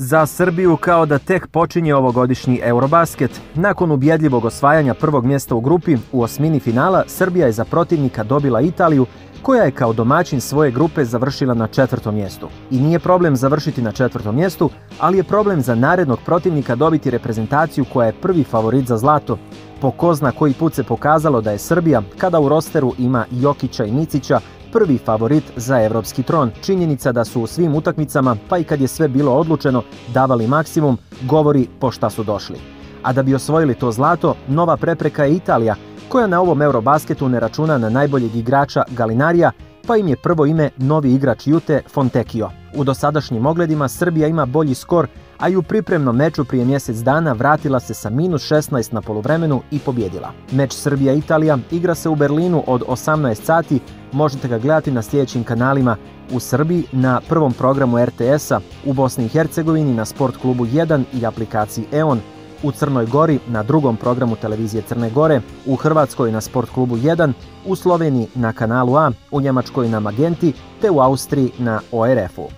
Za Srbiju kao da tek počinje ovogodišnji Eurobasket. Nakon ubjedljivog osvajanja prvog mjesta u grupi, u osmini finala Srbija je za protivnika dobila Italiju, koja je kao domaćin svoje grupe završila na 4. mjestu. I nije problem završiti na 4. mjestu, ali je problem za narednog protivnika dobiti reprezentaciju koja je prvi favorit za zlato. Po ko zna koji put se pokazalo da je Srbija, kada u rosteru ima Jokića i Micića, prvi favorit za evropski tron. Činjenica da su u svim utakmicama, pa i kad je sve bilo odlučeno, davali maksimum, govori po šta su došli. A da bi osvojili to zlato, nova prepreka je Italija, koja na ovom Eurobasketu ne računa na najboljeg igrača Galinarija, pa im je prvo ime novi igrač Jute Fontecchio. U dosadašnjim ogledima Srbija ima bolji skor, a i u pripremnom meču prije mjesec dana vratila se sa -16 na poluvremenu i pobjedila. Meč Srbija-Italija igra se u Berlinu od 18 sati, možete ga gledati na sljedećim kanalima: u Srbiji na prvom programu RTS-a, u Bosni i Hercegovini na Sport klubu 1 i aplikaciji EON, u Crnoj Gori na drugom programu televizije Crne Gore, u Hrvatskoj na Sport klubu 1, u Sloveniji na kanalu A, u Njemačkoj na Magenti te u Austriji na ORF-u.